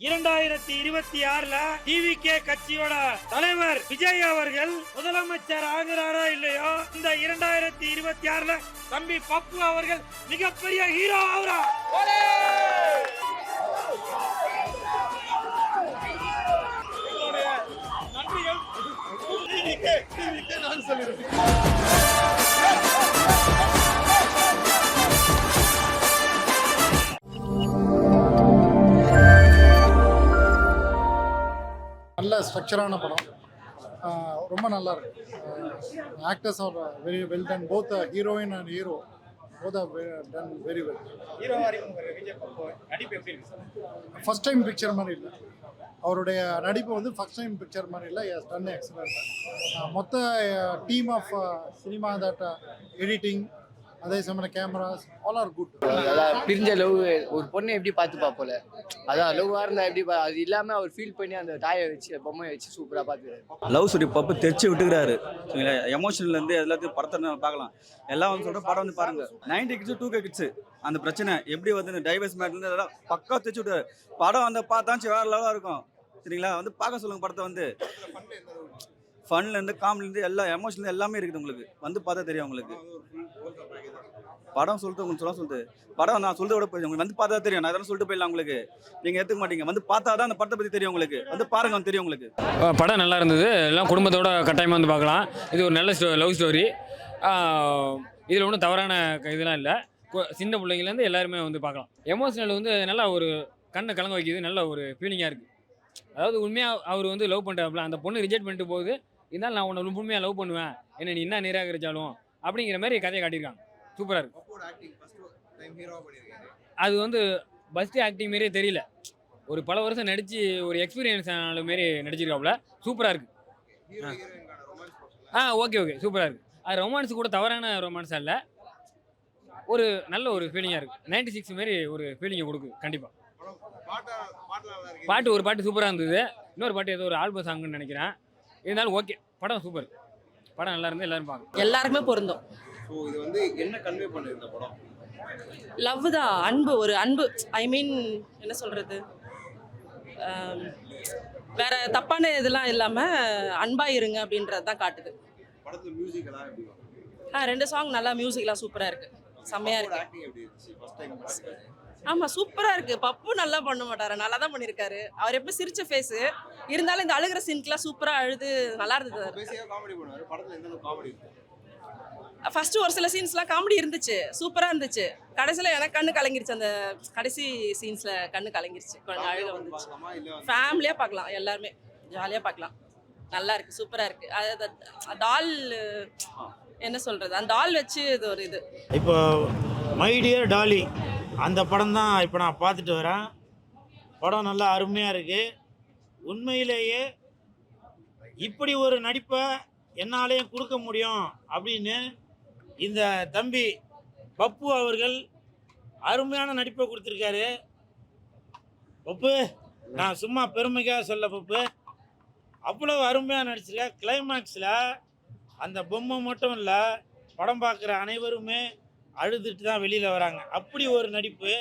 2026 TVK கட்சியோட தலைவர் விஜய் அவர்கள் முதலமைச்சர் ஆகிறாரா இல்லையோ, இந்த 2026 தம்பி பப்பு அவர்கள் மிகப்பெரிய ஹீரோ ஆகிறா. நல்ல ஸ்ட்ரக்சரான படம், ரொம்ப நல்லா இருக்கு. Actors are very well done, both heroine and hero both are done very well. First time picture மாதிரி இல்லை, அவருடைய நடிப்பு வந்து ஃபர்ஸ்ட் டைம் பிக்சர் மாதிரி இல்லை, டன் எக்ஸலண்ட். மொத்த team of cinema that editing, அதே சமயம் கேமராஸ் ஆல் ஆர் குட். அதான் பிரிஞ்ச லவ் ஒரு பொண்ணை எப்படி பார்த்துப்பா போல, அதான் லவ்வாக இருந்தால் எப்படி அது இல்லாமல் அவர் ஃபீல் பண்ணி அந்த டாயை வச்சு பொம்மையை வச்சு சூப்பராக பார்த்துக்கிறாரு. லவ் ஸ்டோரி பப்பு தெரிச்சு விட்டுக்கிறாரு. சரிங்களா, எமோஷன்லேருந்து எல்லாத்தையும் படத்தை நம்ம பார்க்கலாம். எல்லாம் வந்து சொல்கிற படம் வந்து பாருங்கள். 90 கிட்ஸு 2K கிட்ஸு அந்த பிரச்சனை எப்படி வந்து இந்த டைவர்ஸ் மேட்லேருந்து அதெல்லாம் பக்கா தெரிச்சு விட்டுறாரு. படம் வந்து பார்த்தாச்சு வேறு லெவலாக இருக்கும். சரிங்களா, வந்து பார்க்க சொல்லுங்கள் படத்தை. வந்து ஃபன்லேருந்து காமெடிலேருந்து எல்லா எமோஷன்லேருந்து எல்லாமே இருக்குது. உங்களுக்கு வந்து பார்த்தா தெரியும். உங்களுக்கு படம் சொல்லிட்டு உங்களுக்கு சொல்லுது படம் நான் சொல்லிட்டு விட போய் உங்களுக்கு வந்து பார்த்தா தெரியும். நான் இதெல்லாம் சொல்லிட்டு போயிடலாம், உங்களுக்கு நீங்கள் எடுத்துக்க மாட்டீங்க. வந்து பார்த்தா தான் அந்த படத்தை பற்றி தெரியும். உங்களுக்கு வந்து பாருங்க, தெரியும் உங்களுக்கு. படம் நல்லா இருந்தது, எல்லாம் குடும்பத்தோட கட்டாயமாக வந்து பார்க்கலாம். இது ஒரு நல்ல லவ் ஸ்டோரி. இதில் ஒன்றும் தவறான இதெல்லாம் இல்லை. சின்ன பிள்ளைங்கலேருந்து எல்லாருமே வந்து பார்க்கலாம். எமோஷனல் வந்து நல்லா ஒரு கண்ணை கலங்க வைக்கிது, நல்ல ஒரு ஃபீலிங்காக இருக்குது. அதாவது உண்மையாக அவர் வந்து லவ் பண்ணுறாப்புல, அந்த பொண்ணு ரிஜெக்ட் பண்ணிட்டு போகுது, இருந்தாலும் நான் உன்னை உண்மையாக லவ் பண்ணுவேன், என்ன நீ என்ன நிராகரிச்சாலும் அப்படிங்கிற மாதிரி கதையை காட்டியிருக்காங்க. சூப்பராக இருக்கு. அது வந்து ஃபஸ்ட்டு ஆக்டிங் மாரியே தெரியல, ஒரு பல வருஷம் நடித்து ஒரு எக்ஸ்பீரியன்ஸ் ஆன மாரி நடிச்சிருக்காப்புல. சூப்பராக இருக்குது. ஓகே சூப்பராக இருக்குது. அது ரொமான்ஸ் கூட தவறான ரொமான்ஸாக இல்லை, ஒரு நல்ல ஒரு ஃபீலிங்காக இருக்குது. 96 மாரி ஒரு ஃபீலிங்கை கொடுக்குது. கண்டிப்பாக பாட்டு ஒரு பாட்டு சூப்பராக இருந்தது, இன்னொரு பாட்டு ஏதோ ஒரு ஆல்பம் சாங்குன்னு நினைக்கிறேன். இருந்தாலும் ஓகே, படம் சூப்பர். படம் நல்லா இருந்து எல்லாரும் பார்க்கணும். எல்லாருக்குமே பொருந்தும். ஸோ இது வந்து என்ன கன்வே பண்ணுது இந்த படம்? லவ் தான், அன்பு. ஒரு அன்பு, ஐ மீன் என்ன சொல்கிறது, வேற தப்பான இதெல்லாம் இல்லாமல் அன்பாக இருங்க அப்படின்றது தான் காட்டுது. படத்துல மியூசிக் எல்லாம் எப்படி வரும்? 2 சாங் நல்லா, மியூசிக்லாம் சூப்பராக இருக்குது, செம்மையாக இருக்குது. ஆக்டிங் எப்படி இருந்துச்சு ஃபர்ஸ்ட் டைம் பண்ணிருக்காரு? ஆமாம், சூப்பராக இருக்குது. பப்பு நல்லா பண்ண மாட்டாரு, நல்லா தான் பண்ணியிருக்காரு. அவர் எப்படி சிரிச்ச ஃபேஸு இருந்தாலும் இந்த அழுகிற சீனுக்குலாம் சூப்பராக அழுது நல்லா இருந்தது. பேசியாக காமெடி பண்ணுவாரு. படத்துல எந்த காமெடி இருக்கு? ஃபஸ்ட்டு ஒரு சில சீன்ஸ்லாம் காமெடி இருந்துச்சு, சூப்பராக இருந்துச்சு. கடைசியில் எனக்கு கண்ணு கலங்கிருச்சு, அந்த கடைசி சீன்ஸில் கண்ணு கலங்கிருச்சு, கொஞ்சம் அழுக வந்துச்சு. ஃபேமிலியாக பார்க்கலாம், எல்லாருமே ஜாலியாக பார்க்கலாம். நல்லா இருக்குது, சூப்பராக இருக்குது. அது டால் என்ன சொல்கிறது, அந்த டால் வச்சு இது ஒரு இது. இப்போ மை டியர் டாலி அந்த படம் தான் இப்போ நான் பார்த்துட்டு வரேன். படம் நல்லா அருமையாக இருக்குது. உண்மையிலேயே இப்படி ஒரு நடிப்பை என்னாலேயும் கொடுக்க முடியும் அப்படின்னு இந்த தம்பி பப்பு அவர்கள் அருமையான நடிப்பை கொடுத்துருக்காரு. பப்பு, நான் சும்மா பெருமைக்காக சொல்ல பப்பு, அவ்வளோ அருமையாக நடிச்சிருக்கேன். கிளைமேக்ஸில் அந்த பொம்மை மட்டும் இல்லை, படம் பார்க்குற அனைவருமே அழுதுட்டு தான் வெளியில் வராங்க. அப்படி ஒரு நடிப்பு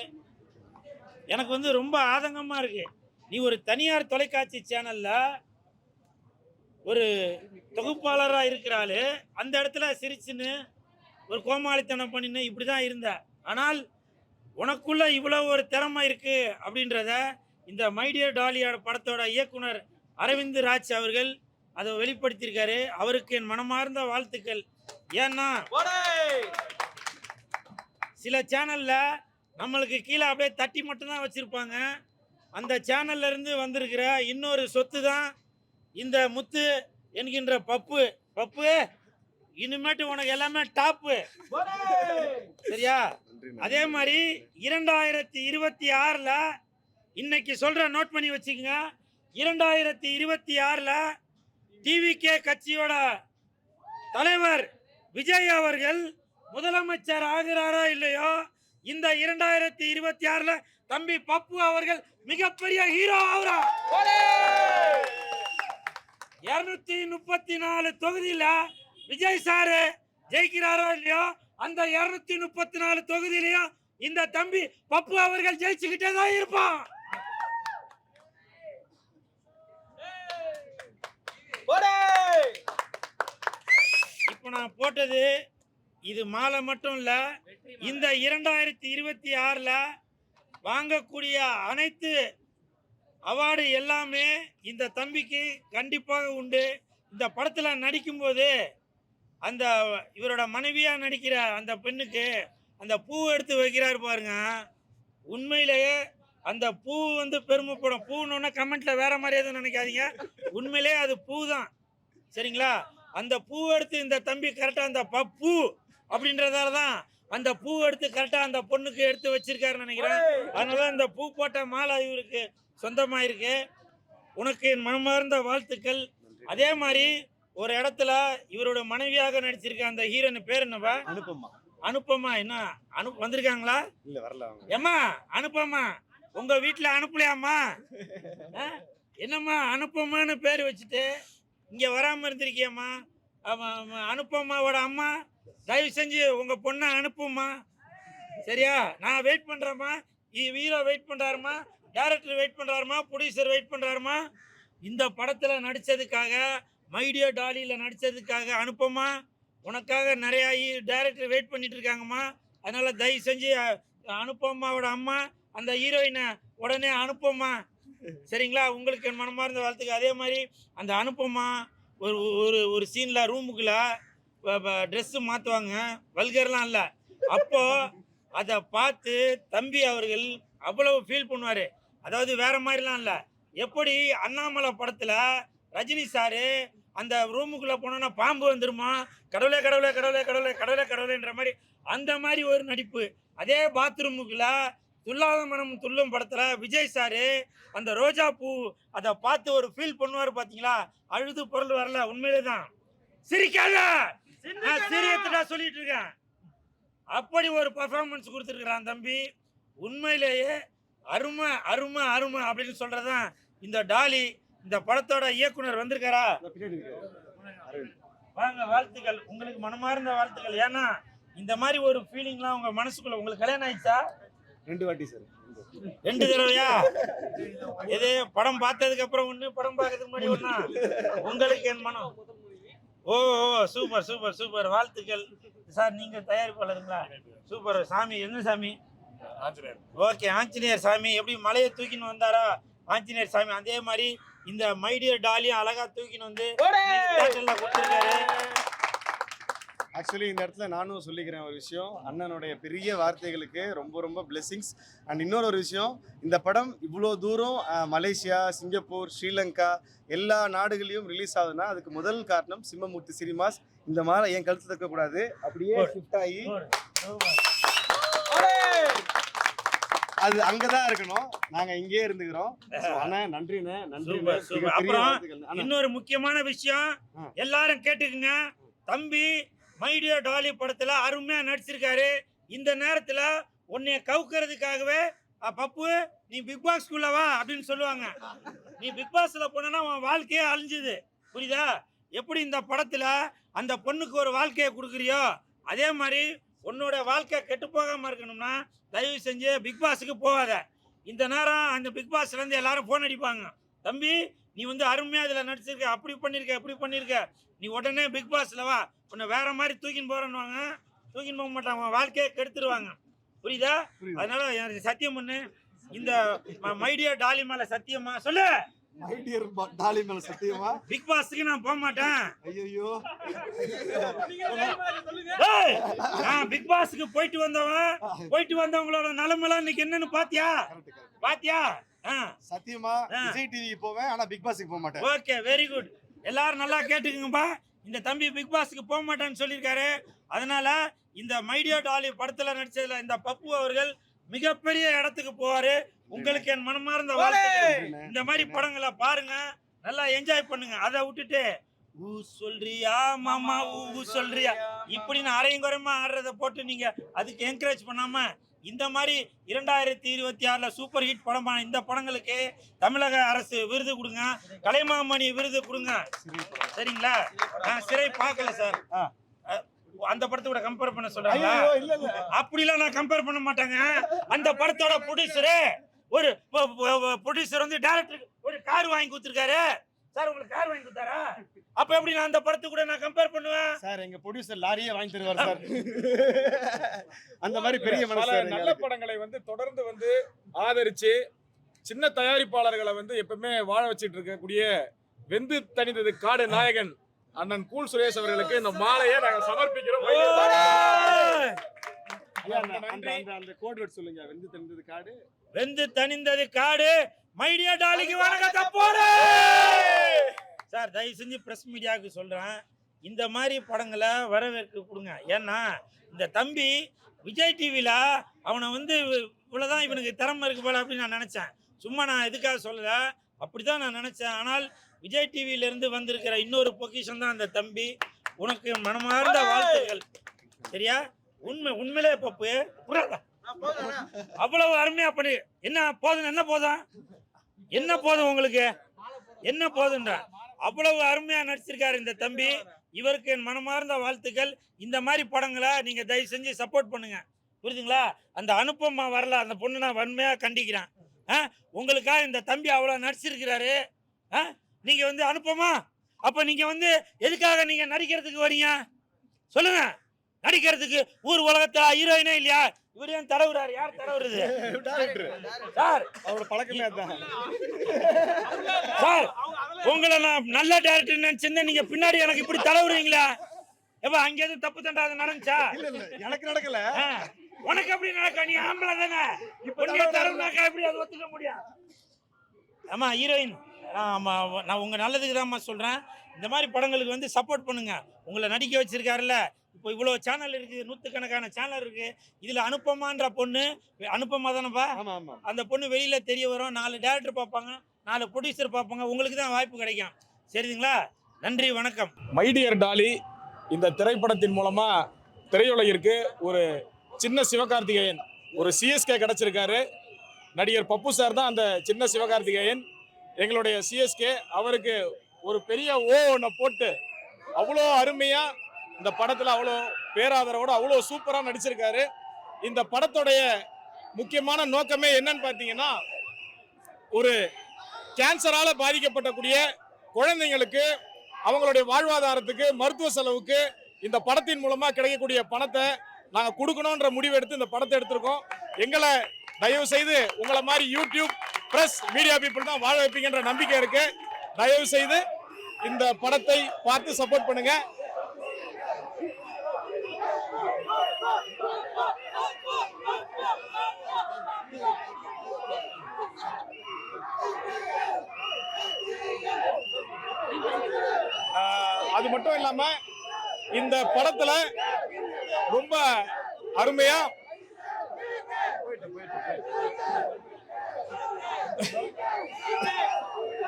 எனக்கு வந்து ரொம்ப ஆதங்கமாக இருக்குது. நீ ஒரு தனியார் தொலைக்காட்சி சேனலில் ஒரு தொகுப்பாளராக இருக்கிறாள், அந்த இடத்துல சிரிச்சுன்னு ஒரு கோமாளித்தனம் பண்ணின்னு இப்படி தான் இருந்த. ஆனால் உனக்குள்ள இவ்வளோ ஒரு திறமை இருக்குது அப்படின்றத இந்த மைடியர் டாலியோட படத்தோட இயக்குனர் அரவிந்த் ராஜ் அவர்கள் அதை வெளிப்படுத்தியிருக்காரு. அவருக்கு என் மனமார்ந்த வாழ்த்துக்கள். ஏன்னா சில சேனலில் நம்மளுக்கு கீழே அப்படியே தட்டி மட்டும்தான் வச்சுருப்பாங்க. அந்த சேனல்லேருந்து வந்திருக்கிற இன்னொரு சொத்து தான் இந்த முத்து என்கின்ற பப்பு. பப்பு, இனிமேட்டு உனக்கு எல்லாமே டாப்பு, சரியா? அதே மாதிரி 2026 இன்னைக்கு சொல்கிற, நோட் பண்ணி வச்சுக்கோங்க, 2026 டிவிகே கட்சியோட தலைவர் விஜய் அவர்கள் முதலமைச்சர் ஆகிறாரா இல்லையோ, இந்த 2026 தம்பி பப்பு அவர்கள் மிகப்பெரிய ஹீரோ ஆகிறா. 234 தொகுதியில் விஜய் சாரு ஜெயிக்கிறாரோ இல்லையோ, அந்த 234 தொகுதியிலையும் இந்த தம்பி பப்பு அவர்கள் ஜெயிச்சுக்கிட்டே தான் இருப்பான். நான் போட்டது இது மாலை மட்டும் இல்லை, இந்த 2026ல் வாங்கக்கூடிய அனைத்து அவார்டு எல்லாமே இந்த தம்பிக்கு கண்டிப்பாக உண்டு. இந்த படத்தில் நடிக்கும்போது அந்த இவரோட மனைவியாக நடிக்கிற அந்த பெண்ணுக்கு அந்த பூ எடுத்து வைக்கிறாரு பாருங்க, உண்மையிலேயே அந்த பூ வந்து பெருமைப்படும். பூன்னு கமெண்ட்டில் வேறு மாதிரி எதுவும் நினைக்காதீங்க, உண்மையிலேயே அது பூ தான். சரிங்களா? அந்த பூ எடுத்து இந்த தம்பி கரெக்டாக அந்த பூ அப்படின்றதால தான் அந்த பூ எடுத்து கரெக்டாக அந்த பொண்ணுக்கு எடுத்து வச்சிருக்காருன்னு நினைக்கிறேன். அதனால அந்த பூ போட்ட மாலை இவருக்கு சொந்தமாக இருக்கு. உனக்கு என் மனமார்ந்த வாழ்த்துக்கள். அதே மாதிரி ஒரு இடத்துல இவரோட மனைவியாக நடிச்சிருக்க அந்த ஹீரோயின் பேர் என்னப்பா? அனுப்பமா. என்ன வந்திருக்காங்களா? இல்ல வரல. ஏம்மா அனுப்பமா, உங்க வீட்டில் அனுப்பலையாம்மா? என்னம்மா அனுப்பமான்னு பேர் வச்சுட்டு இங்கே வராமல் இருந்திருக்கியம்மா? அனுப்பம்மாவோட அம்மா, தயவு செஞ்சு உங்கள் பொண்ணை அனுப்பும்மா. சரியா? நான் வெயிட் பண்ணுறேம்மா. ஹீரோ வெயிட் பண்ணுறாருமா, டேரக்டர் வெயிட் பண்ணுறாருமா, ப்ரொடியூசர் வெயிட் பண்ணுறாருமா. இந்த படத்தில் நடித்ததுக்காக, மைடியோ டாலியில் நடித்ததுக்காக அனுப்பம்மா. உனக்காக நிறையா டேரக்டர் வெயிட் பண்ணிட்டு இருக்காங்கம்மா. அதனால் தயவு செஞ்சு அனுப்பம்மாவோட அம்மா அந்த ஹீரோயினை உடனே அனுப்பம்மா. சரிங்களா? உங்களுக்கு என் மனமார்ந்த வாழ்த்துக்கு. அதே மாதிரி அந்த அனுப்பம்மா ஒரு ஒரு ஒரு சீனில் ரூமுக்குள்ளே ட்ரெஸ்ஸு மாற்றுவாங்க, வல்கர்லாம் இல்லை. அப்போது அதை பார்த்து தம்பி அவர்கள் அவ்வளவு ஃபீல் பண்ணுவார். அதாவது வேறு மாதிரிலாம் இல்லை, எப்படி அண்ணாமலை படத்தில் ரஜினி சாரு அந்த ரூமுக்குள்ளே போனோன்னா பாம்பு வந்துருமா, கடவுளே கடவுளே கடவுளே கடவுளே கடவுளே கடவுளேன்ற மாதிரி, அந்த மாதிரி ஒரு நடிப்பு. அதே பாத்ரூமுக்குள்ளே துல்லாத மனம் துள்ளும் படத்தில் விஜய் சாரு அந்த ரோஜா பூ அதை பார்த்து ஒரு ஃபீல் பண்ணுவார். பார்த்தீங்களா? அழுது பொருள் வரல, உண்மையிலே தான். சிரிக்காத, நான் சீரியத்துடா சொல்லிட்டு இருக்கேன். அப்படி ஒரு பர்ஃபார்மன்ஸ் கொடுத்துருக்குறான் தம்பி. உண்மையிலேயே அருமை அருமை அருமை அப்படின்னு சொல்றதான் இந்த டாலி. இந்த படத்தோட இயக்குனர் வந்திருக்காரா? வாங்க, வாழ்த்துக்கள். உங்களுக்கு மனமார்ந்த வாழ்த்துக்கள். ஏன்னா இந்த மாதிரி ஒரு ஃபீலிங்லாம் உங்க மனசுக்குள்ள. உங்களுக்கு கல்யாணம் ஆயிடுச்சா? 2 வாட்டி சார். 2 தடவையா? எது படம் பார்த்ததுக்கு அப்புறம் ஒண்ணு, படம் பார்க்கறதுக்கு முன்னாடி ஒண்ணா? உங்களுக்கு என் மனம். ஓ சூப்பர் சூப்பர் சூப்பர், வாழ்த்துக்கள் சார். நீங்க தயாரிப்பாளருங்களா? சூப்பர். சாமி என்ன சாமி? ஆஞ்சநேயர். ஓகே, ஆஞ்சநேயர் சாமி. எப்படி மலையை தூக்கின்னு வந்தாரா ஆஞ்சநேயர் சாமி, அதே மாதிரி இந்த மைடியர் டாலியும் அழகா தூக்கின்னு வந்து கொடுத்துருக்காரு. ஆக்சுவலி இந்த இடத்துல நானும் சொல்லிக்கிறேன் ஒரு விஷயம். அண்ணனுடைய பெரிய வார்த்தைகளுக்கு ரொம்ப ரொம்ப பிளெஸிங்ஸ். அண்ட் இன்னொரு விஷயம், இந்த படம் இவ்வளோ தூரம் மலேசியா, சிங்கப்பூர், ஸ்ரீலங்கா எல்லா நாடுகளையும் ரிலீஸ் ஆகுதுன்னா அதுக்கு முதல் காரணம் சிம்மமூர்த்தி சினிமாஸ். இந்த மாதிரி என் கழுத்து இருக்கக்கூடாது, அப்படியே ஷிஃப்ட் ஆகி அது அங்கதான் இருக்கணும். நாங்க இங்கே இருந்துக்கிறோம். அண்ணா நன்றிண்ணே, நன்றி. அப்புறம் இன்னொரு முக்கியமான விஷயம் எல்லாரும் கேட்டுக்குங்க. தம்பி மைடியோ டாலி படத்துல அருமையா நடிச்சிருக்காரு. இந்த நேரத்துல உன்னைய கவுக்கிறதுக்காகவே பப்பு நீ பிக் பாஸ்க்குள்ள வா அப்படின்னு சொல்லுவாங்க. நீ பிக் பாஸ்ல போனா உன் வாழ்க்கையே அழிஞ்சுது, புரியுதா? எப்படி இந்த படத்துல அந்த பொண்ணுக்கு ஒரு வாழ்க்கையை கொடுக்குறியோ அதே மாதிரி உன்னோட வாழ்க்கை கெட்டு போகாம இருக்கணும்னா தயவு செஞ்சு பிக் பாஸுக்கு போகாத. இந்த நேரம் அந்த பிக் பாஸ்ல இருந்து எல்லாரும் போன் அடிப்பாங்க, தம்பி நீ வந்து அருமையா இதுல நடிச்சிருக்க, அப்படி பண்ணிருக்க, இப்படி பண்ணிருக்க, நீ உடனே பிக் பாஸ்ல வா, உன்னை வேற மாதிரி தூக்கின்னு போறேன்னுவாங்க. தூக்கின்னு போக மாட்டாங்க, உன் வாழ்க்கையை கெடுத்துருவாங்க, புரியுதா? அதனால எனக்கு சத்தியம் பண்ணு, இந்த மைடியர் டாலி மேல சத்தியமா சொல்லு. மைடியர் டாலி மேல சத்தியமா? பிக் பாஸ்க்கு நான் போக மாட்டேன். ஐயோ, நான் பிக் பாஸ்க்கு போயிட்டு வந்தவங்களோட நிலைமைலாம் இன்னைக்கு என்னன்னு பாத்தியா? சத்தியமா விஜய் டிவி போவேன், ஆனா பிக் பாஸ்க்கு போக மாட்டேன். Okay, very good. எல்லாரும் நல்லா கேட்டுக்குங்கப்பா. இந்த தம்பி பிக் பாஸ்க்கு போக மாட்டேன்னு சொல்லியிருக்காரு. அதனால இந்த மைடியோ டாலி படத்துல நடிச்சதுல இந்த பப்பு அவர்கள் மிகப்பெரிய இடத்துக்கு போவாரு. உங்களுக்கு என் மனமார்ந்த வாழ்த்துக்கள். இந்த மாதிரி படங்களை பாருங்க, நல்லா என்ஜாய் பண்ணுங்க. அதை விட்டுட்டு ஊ சொல்றியா மாமா, ஊ சொல்றியா இப்படின்னு அரையும் குறையமா ஆடுறத போட்டு நீங்க அதுக்கு என்கரேஜ் பண்ணாம இந்த மாதிரி 2026ல் சூப்பர் ஹிட் படமான இந்த படங்களுக்கு தமிழக அரசு விருது கொடுங்க, கலைமாமணி விருது கொடுங்க. சரிங்களா? நான் சிறை பார்க்கல சார், அந்த படத்தை கூட கம்பேர் பண்ண சொல்றாங்க. அப்படிலாம் நான் கம்பேர் பண்ண மாட்டாங்க. அந்த படத்தோட ப்ரொடியூசரு ஒரு ப்ரொடியூசர் வந்து டைரக்டருக்கு ஒரு கார் வாங்கி கொடுத்துருக்காரு. சார் உங்களுக்கு கார் வாங்கி கொடுத்தாரா? அப்ப எப்படி நான் அந்த படத்து கூட நான் கம்பேர் பண்ணுவேன்? சார் எங்க ப்ரொடியூசர் லாரியே வாங்கி தருவார் சார். அந்த மாதிரி பெரிய பல மனசு நல்ல படங்களை தொடர்ந்து ஆதரிச்சு சின்ன தயாரிப்பாளர்களை எப்பவுமே வாழ வச்சிட்டு இருக்கக்கூடிய வெந்து தணிந்தது காடு நாயகன் அண்ணன் கூல் சுரேஷ் அவர்களுக்கு இந்த மாலையை நாங்க சமர்ப்பிக்கிறோம். அந்த கோட் வேர்ட் சொல்லுங்க. வெந்து தணிந்தது காடு, வெந்து தணிந்தது காடு. மைடியா டாலிக்கு வணக்கத்தை போடு சார். தயவு செஞ்சு பிரஸ் மீடியாவுக்கு சொல்றேன், இந்த மாதிரி படங்களை வரவேற்க கொடுங்க. ஏன்னா இந்த தம்பி விஜய் டிவியில் அவனை இவ்வளோதான் இவனுக்கு திறமை இருக்கு போல அப்படின்னு நான் நினச்சேன். சும்மா நான் எதுக்காக சொல்லலை, அப்படி தான் நான் நினச்சேன். ஆனால் விஜய் டிவியிலேருந்து வந்திருக்கிற இன்னொரு பொக்கிஷன் தான் அந்த தம்பி. உனக்கு மனமார்ந்த வாழ்த்துக்கள். சரியா? உண்மையிலே பப்பு அவ்வளவு அருமையா பண்ணி என்ன போதும், என்ன போதும் உங்களுக்கு, என்ன போதுன்ற அவ்வளவு அருமையா நடிச்சிருக்காரு இந்த தம்பி. இவருக்கு என் மனமார்ந்த வாழ்த்துக்கள். இந்த மாதிரி படங்களை நீங்க தயவு செஞ்சு சப்போர்ட் பண்ணுங்க, புரியுதுங்களா? அந்த அனுப்பமா வரல, அந்த பொண்ணு நான் வன்மையா கண்டிக்கிறேன். உங்களுக்காக இந்த தம்பி அவ்வளவு நடிச்சிருக்கிறாரு. நீங்க அனுப்பமா, அப்ப நீங்க எதுக்காக நீங்க நடிக்கிறதுக்கு வரீங்க சொல்லுங்க? நடிக்கிறதுக்கு ஊர் உலகத்துல ஹீரோயினே இல்லையா? இவர் ஏன் தடவுறாரு? யார் தடவுறது சார்? அவரோட பழக்கமே அதான் சார். உங்களை நான் நல்ல டைரக்டர் நினைச்சிருந்தேன், நீங்க பின்னாடி எனக்கு இப்படி தடவுறீங்களா? எப்ப அங்க எதுவும் தப்பு தண்டா அது நடந்துச்சா? எனக்கு நடக்கல. உனக்கு எப்படி நடக்க? நீ ஆம்பளை தானே, இப்ப தடவுனாக்கா எப்படி அது ஒத்துக்க முடியும்? ஆமா ஹீரோயின், ஆமா நான் உங்க நல்லதுக்கு தான் சொல்றேன். இந்த மாதிரி படங்களுக்கு சப்போர்ட் பண்ணுங்க. உங்களை நடிக்க வச்சிருக்காருல்ல, இப்போ இவ்வளோ சேனல் இருக்குது, 100கணக்கான சேனல் இருக்குது. இதில் அனுப்பமான்ற பொண்ணு, அனுப்பமா தானப்பா அந்த பொண்ணு வெளியில் தெரிய வரும். 4 டேரக்டர் பார்ப்பாங்க, 4 ப்ரொடியூசர் பார்ப்பாங்க. உங்களுக்கு தான் வாய்ப்பு கிடைக்கும். சரிங்களா? நன்றி, வணக்கம். மைடியர் டாலி இந்த திரைப்படத்தின் மூலமா திரையுலகிற்கு ஒரு சின்ன சிவகார்த்திகேயன், ஒரு சிஎஸ்கே கிடைச்சிருக்காரு. நடிகர் பப்பு சார் தான் அந்த சின்ன சிவகார்த்திகேயன். எங்களுடைய சிஎஸ்கே அவருக்கு ஒரு பெரிய ஒன்றை போட்டு அவ்வளோ அருமையாக இந்த படத்தில் அவ்வளோ பேராதரவோடு அவ்வளோ சூப்பராக நடிச்சிருக்காரு. இந்த படத்துடைய முக்கியமான நோக்கமே என்னன்னு பார்த்தீங்கன்னா, ஒரு கேன்சரால் பாதிக்கப்படக்கூடிய குழந்தைங்களுக்கு அவங்களுடைய வாழ்வாதாரத்துக்கு, மருத்துவ செலவுக்கு இந்த படத்தின் மூலமாக கிடைக்கக்கூடிய பணத்தை நாங்கள் கொடுக்கணுன்ற முடிவு எடுத்து இந்த படத்தை எடுத்திருக்கோம். எங்களை தயவு செய்து உங்களை மாதிரி யூடியூப் பிரஸ் மீடியா பீப்புள் தான் வாழ வைப்பீங்கன்ற நம்பிக்கை இருக்கு. தயவு செய்து இந்த படத்தை பார்த்து சப்போர்ட் பண்ணுங்க. அது மட்டும் இல்லாம இந்த படத்துல ரொம்ப அருமையா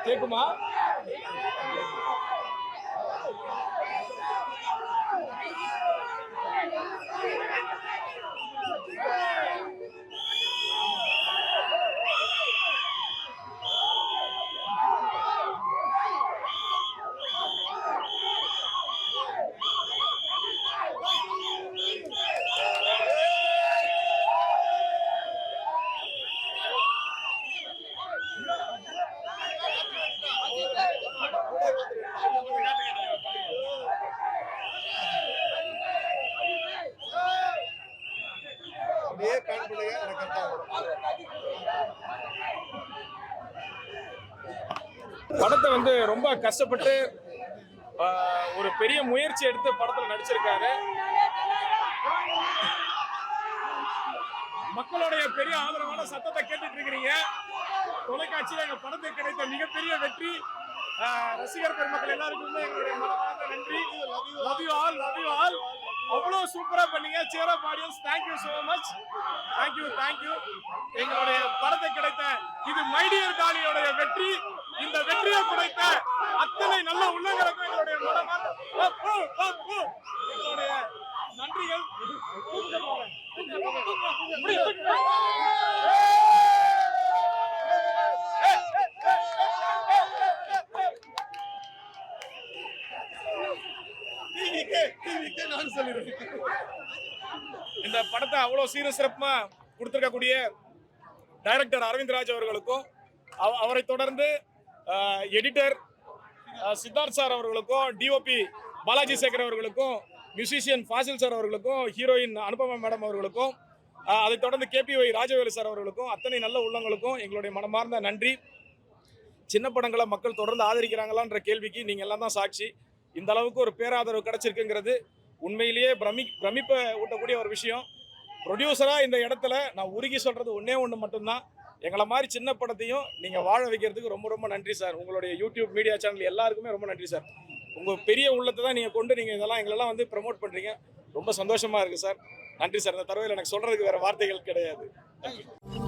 கேக்குமா? படத்தை ரொம்ப கஷ்டப்பட்டு ஒரு பெரிய முயற்சி எடுத்து படத்துல நடிச்சிருக்காரு. மக்களுடைய பெரிய ஆதரவான சத்தத்தை கேட்டுட்டு இருக்கிறீங்க. தொலைக்காட்சியில் எங்க படத்துக்கு கிடைத்த மிகப்பெரிய வெற்றி. ரசிகர் பெருமக்கள் எல்லாருக்குமே எங்களுடைய மனமார்ந்த நன்றி. Love you all, love you all. அவ்வளோ சூப்பரா பண்ணீங்க. Share of audience, thank you so much. Thank you, thank you. எங்களுடைய படத்தை கிடைத்த இது மைடியர் டாலியோடைய வெற்றி. இந்த வெற்றியை கிடைத்த அத்தனை நல்ல உள்ளங்களுக்கும் எங்களுடைய மனமார்ந்த எங்களுடைய நன்றிகள். இந்த படத்தை அவ்வளவு சீர சிறப்பா கொடுத்திருக்கக்கூடிய டைரக்டர் அரவிந்த் ராஜ் அவர்களுக்கும், அவரை தொடர்ந்து எடிட்டர் சித்தார்த் சார் அவர்களுக்கும், டிஓபி பாலாஜி சேகர் அவர்களுக்கும், மியூசிஷியன் ஃபாசில் சார் அவர்களுக்கும், ஹீரோயின் அனுபமா மேடம் அவர்களுக்கும், அதைத் தொடர்ந்து கேபிஒய் ராஜவேலு சார் அவர்களுக்கும், அத்தனை நல்ல உள்ளங்களுக்கும் எங்களுடைய மனமார்ந்த நன்றி. சின்ன படங்களை மக்கள் தொடர்ந்து ஆதரிக்கிறாங்களான்ற கேள்விக்கு நீங்கள் எல்லாம் தான் சாட்சி. இந்த அளவுக்கு ஒரு பேராதரவு கிடைச்சிருக்குங்கிறது உண்மையிலேயே பிரமிப்பை ஊட்டக்கூடிய ஒரு விஷயம். ப்ரொடியூசராக இந்த இடத்துல நான் உருகி சொல்கிறது ஒன்றே ஒன்று மட்டும்தான், எங்களை மாதிரி சின்ன படத்தையும் நீங்கள் வாழ வைக்கிறதுக்கு ரொம்ப ரொம்ப நன்றி சார். உங்களுடைய யூடியூப் மீடியா சேனல் எல்லாருக்குமே ரொம்ப நன்றி சார். உங்கள் பெரிய உள்ளத்தை தான் நீங்கள் கொண்டு நீங்கள் இதெல்லாம் எங்களெல்லாம் வந்து ப்ரமோட் பண்ணுறீங்க. ரொம்ப சந்தோஷமாக இருக்குது சார். நன்றி சார். இந்த தடவையில் எனக்கு சொல்கிறதுக்கு வேறு வார்த்தைகள் கிடையாது. நன்றி.